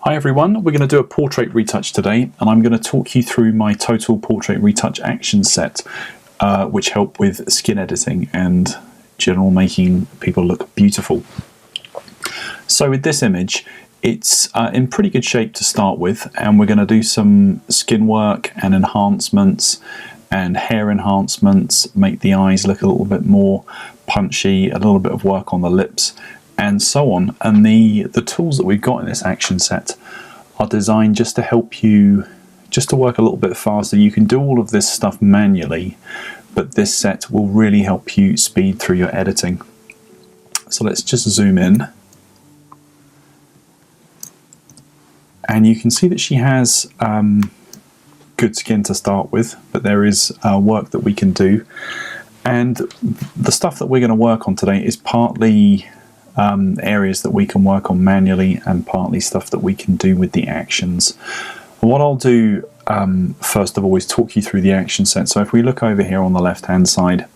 Hi everyone, we're going to do a portrait retouch today, and I'm going to talk you through my total portrait retouch action set, which help with skin editing and general making people look beautiful. So with this image, it's in pretty good shape to start with, and we're going to do some skin work and enhancements and hair enhancements, make the eyes look a little bit more punchy, a little bit of work on the lips, and so on. And the tools that we've got in this action set are designed just to help you, just to work a little bit faster. You can do all of this stuff manually, but this set will really help you speed through your editing. So let's just zoom in. And you can see that she has good skin to start with, but there is work that we can do. And the stuff that we're going to work on today is partly areas that we can work on manually and partly stuff that we can do with the actions. What I'll do first of all is talk you through the action set. So if we look over here on the left hand side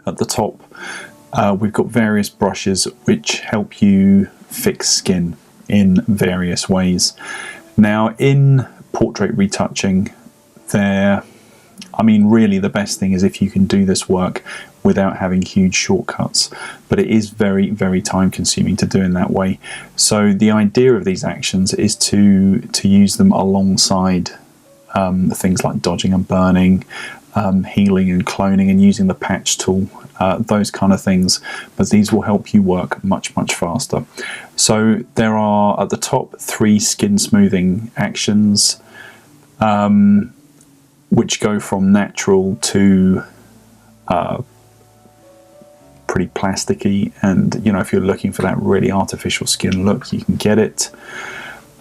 at the top, we've got various brushes which help you fix skin in various ways. Now in portrait retouching, really the best thing is if you can do this work without having huge shortcuts, but it is very, very time consuming to do in that way. So the idea of these actions is to use them alongside things like dodging and burning, healing and cloning, and using the patch tool, those kind of things, but these will help you work much faster. So there are at the top 3 skin smoothing actions, which go from natural to pretty plasticky, and you know, if you're looking for that really artificial skin look, you can get it.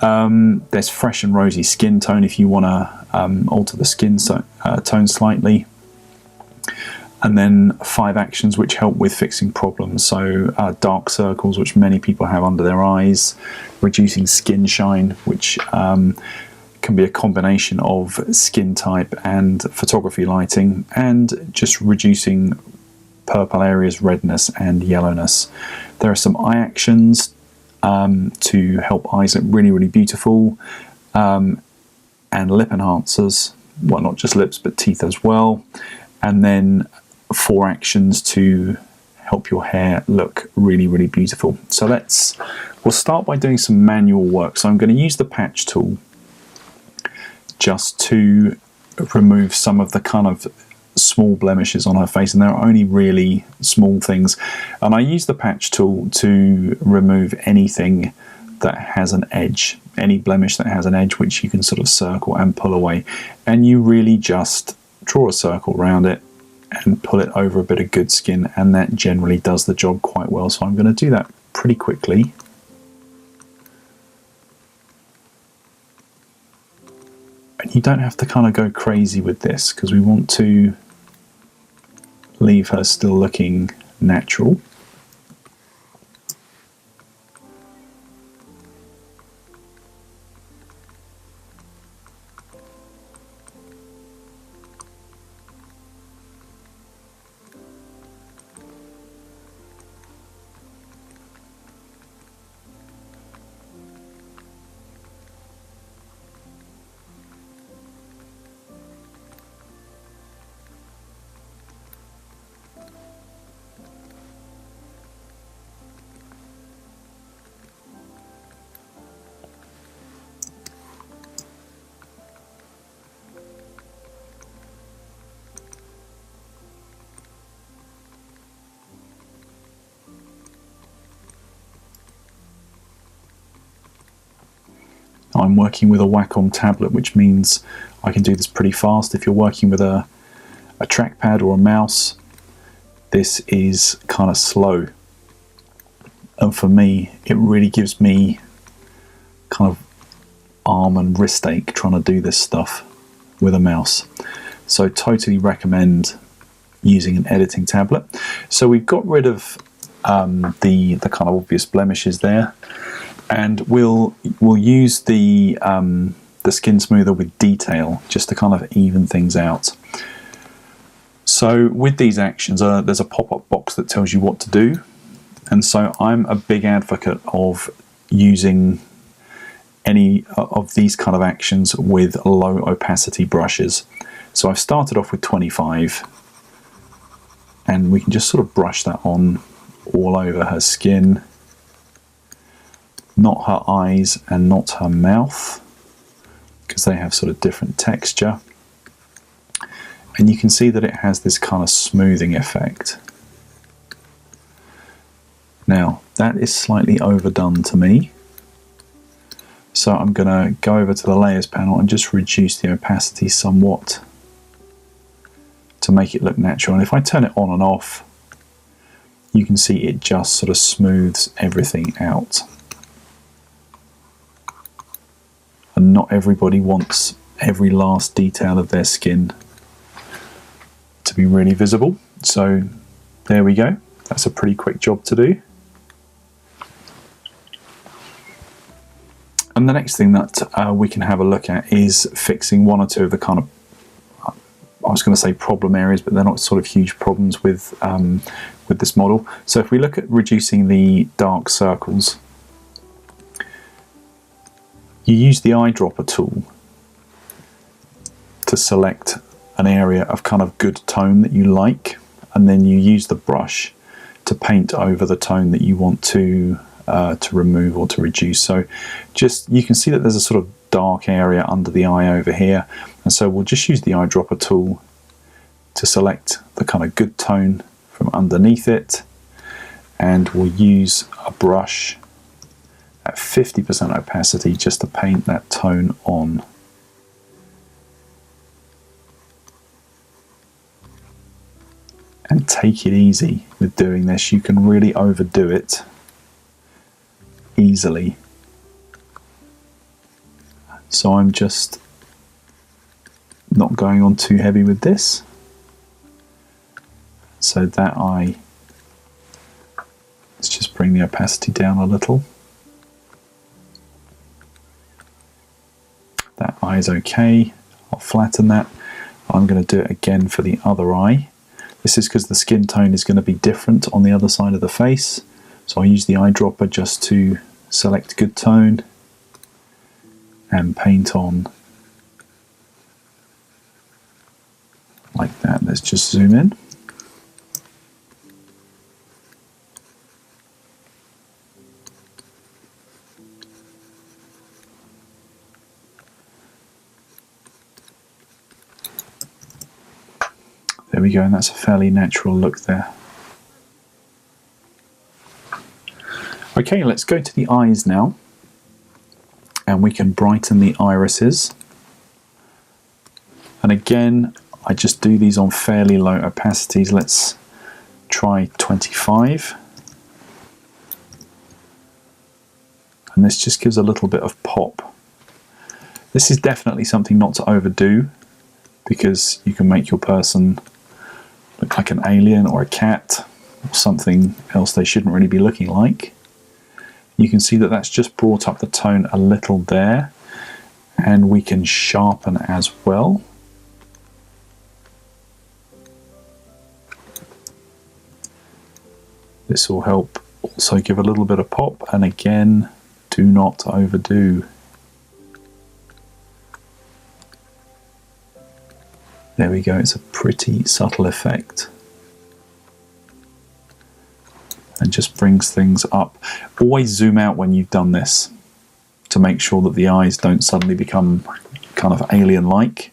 There's fresh and rosy skin tone if you want to alter the skin tone slightly, and then 5 actions which help with fixing problems. So dark circles, which many people have under their eyes, reducing skin shine, which can be a combination of skin type and photography lighting, and just reducing purple areas, redness and yellowness. There are some eye actions to help eyes look really beautiful, and lip enhancers, well, not just lips but teeth as well, and then 4 actions to help your hair look really beautiful. So we'll start by doing some manual work. So I'm going to use the patch tool just to remove some of the kind of small blemishes on her face, and they're only really small things. And I use the patch tool to remove anything that has an edge, any blemish that has an edge, which you can sort of circle and pull away. And you really just draw a circle around it and pull it over a bit of good skin, and that generally does the job quite well. So I'm going to do that pretty quickly. And you don't have to kind of go crazy with this, because we want to leave her still looking natural. I'm working with a Wacom tablet, which means I can do this pretty fast. If you're working with a trackpad or a mouse, this is kind of slow. And for me, it really gives me kind of arm and wrist ache trying to do this stuff with a mouse. So totally recommend using an editing tablet. So we've got rid of the kind of obvious blemishes there. And we'll use the skin smoother with detail just to kind of even things out. So with these actions, there's a pop-up box that tells you what to do. And so I'm a big advocate of using any of these kind of actions with low opacity brushes. So I've started off with 25, and we can just sort of brush that on all over her skin, not her eyes and not her mouth, because they have sort of different texture. And you can see that it has this kind of smoothing effect. Now, that is slightly overdone to me. So I'm going to go over to the layers panel and just reduce the opacity somewhat to make it look natural. And if I turn it on and off, you can see it just sort of smooths everything out. And not everybody wants every last detail of their skin to be really visible. So there we go. That's a pretty quick job to do. And the next thing that we can have a look at is fixing one or two of the kind of, I was going to say problem areas, but they're not sort of huge problems with this model. So if we look at reducing the dark circles, you use the eyedropper tool to select an area of kind of good tone that you like, and then you use the brush to paint over the tone that you want to remove or to reduce. So just, you can see that there's a sort of dark area under the eye over here, and so we'll just use the eyedropper tool to select the kind of good tone from underneath it, and we'll use a brush at 50% opacity just to paint that tone on. And take it easy with doing this. You can really overdo it easily. So I'm just not going on too heavy with this. So that eye, let's just bring the opacity down a little. That eye is okay. I'll flatten that. I'm going to do it again for the other eye. This is because the skin tone is going to be different on the other side of the face. So I use the eyedropper just to select good tone and paint on like that. Let's just zoom in. There we go, and that's a fairly natural look there. Okay, let's go to the eyes now, and we can brighten the irises. And again, I just do these on fairly low opacities. Let's try 25. And this just gives a little bit of pop. This is definitely something not to overdo, because you can make your person look like an alien or a cat or something else they shouldn't really be looking like. You can see that that's just brought up the tone a little there, and we can sharpen as well. This will help also give a little bit of pop, and again, do not overdo. There we go, it's a pretty subtle effect. And just brings things up. Always zoom out when you've done this to make sure that the eyes don't suddenly become kind of alien-like.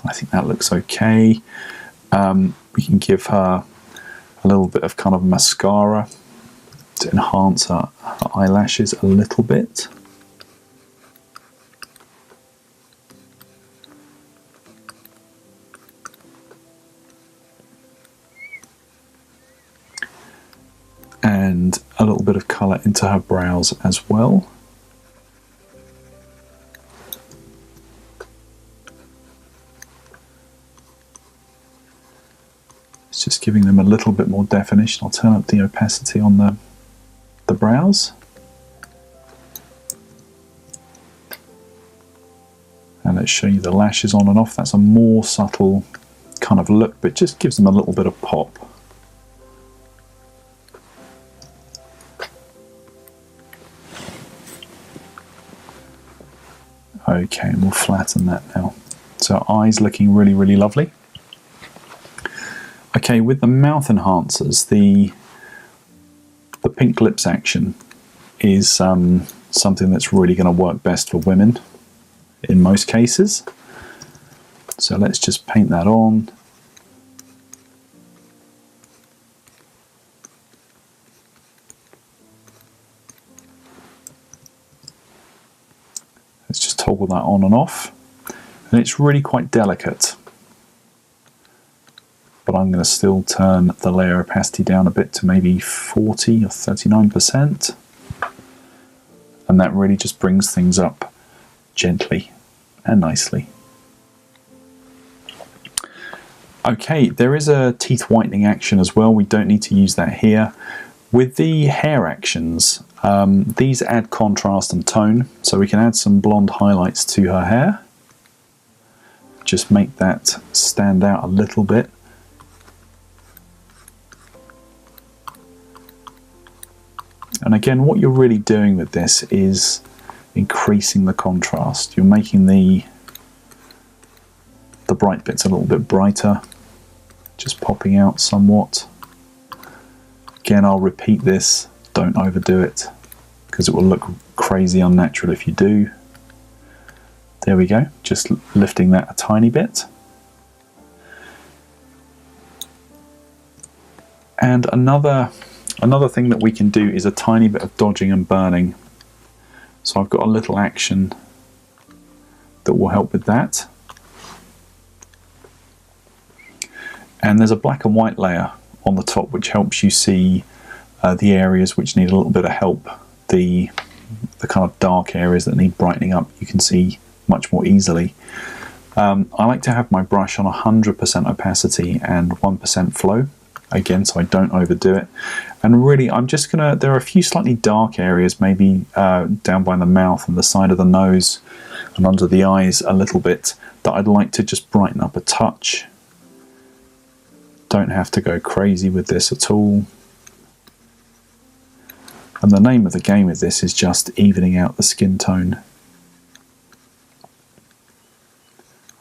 I think that looks okay. We can give her a little bit of kind of mascara to enhance her eyelashes a little bit. And a little bit of colour into her brows as well. It's just giving them a little bit more definition. I'll turn up the opacity on the brows. And let's show you the lashes on and off. That's a more subtle kind of look, but just gives them a little bit of pop. Okay, and we'll flatten that now. So eyes looking really, really lovely. Okay, with the mouth enhancers, the pink lips action is something that's really going to work best for women in most cases. So let's just paint that on. Let's just toggle that on and off. And it's really quite delicate. But I'm going to still turn the layer opacity down a bit to maybe 40 or 39%. And that really just brings things up gently and nicely. Okay, there is a teeth whitening action as well. We don't need to use that here. With the hair actions, these add contrast and tone. So we can add some blonde highlights to her hair. Just make that stand out a little bit. And again, what you're really doing with this is increasing the contrast. You're making the bright bits a little bit brighter, just popping out somewhat. Again, I'll repeat this, don't overdo it, because it will look crazy unnatural if you do. There we go, just lifting that a tiny bit. And another thing that we can do is a tiny bit of dodging and burning. So I've got a little action that will help with that. And there's a black and white layer on the top which helps you see the areas which need a little bit of help. The kind of dark areas that need brightening up you can see much more easily. I like to have my brush on 100% opacity and 1% flow. Again, so I don't overdo it. And really, I'm just gonna, there are a few slightly dark areas, maybe down by the mouth and the side of the nose and under the eyes a little bit, that I'd like to just brighten up a touch. Don't have to go crazy with this at all. And the name of the game with this is just evening out the skin tone.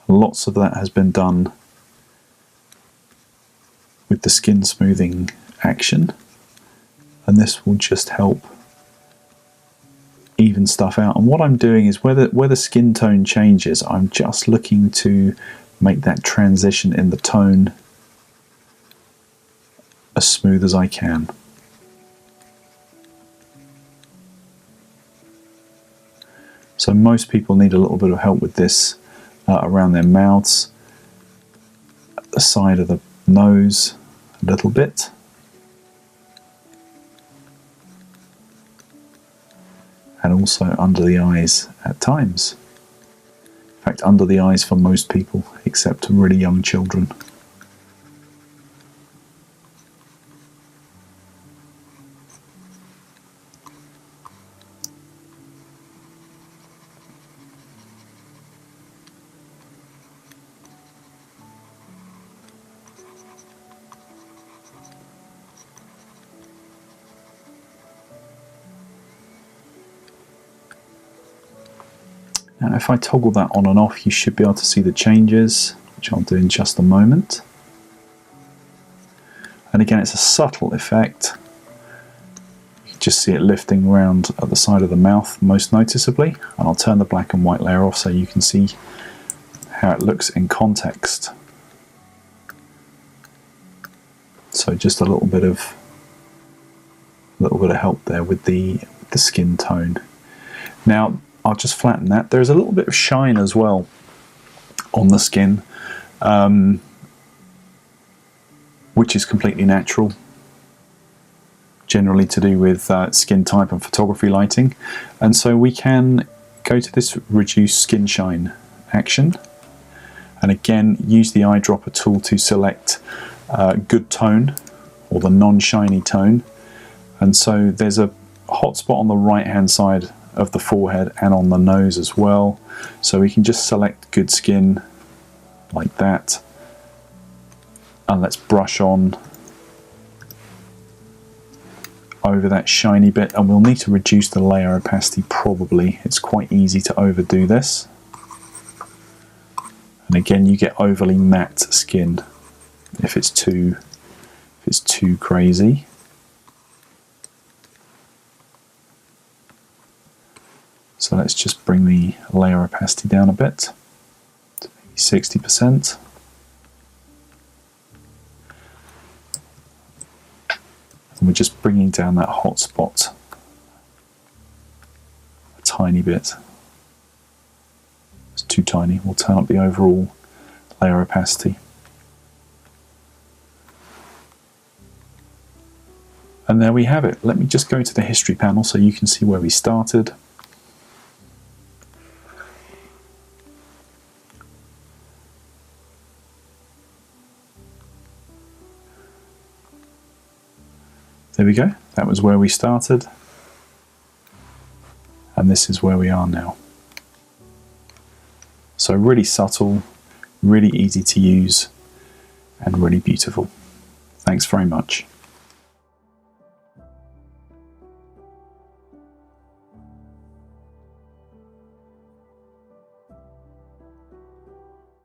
Lots of that has been done with the skin smoothing action, and this will just help even stuff out. And what I'm doing is where the skin tone changes, I'm just looking to make that transition in the tone as smooth as I can. So most people need a little bit of help with this around their mouths, at the side of the nose a little bit, and also under the eyes at times. In fact, under the eyes for most people except really young children. Now if I toggle that on and off, you should be able to see the changes, which I'll do in just a moment. And again, it's a subtle effect. You can just see it lifting around at the side of the mouth most noticeably. And I'll turn the black and white layer off so you can see how it looks in context. So just a little bit of help there with the skin tone. Now I'll just flatten that. There's a little bit of shine as well on the skin, which is completely natural, generally to do with skin type and photography lighting. And so we can go to this reduce skin shine action, and again use the eyedropper tool to select good tone, or the non-shiny tone. And so there's a hot spot on the right hand side of the forehead and on the nose as well, so we can just select good skin like that, and let's brush on over that shiny bit. And we'll need to reduce the layer opacity probably. It's quite easy to overdo this. And again, you get overly matte skin if it's too crazy. So let's just bring the layer opacity down a bit to maybe 60%. And we're just bringing down that hot spot a tiny bit. It's too tiny. We'll turn up the overall layer opacity. And there we have it. Let me just go to the history panel so you can see where we started. There we go. That was where we started. And this is where we are now. So really subtle, really easy to use, and really beautiful. Thanks very much.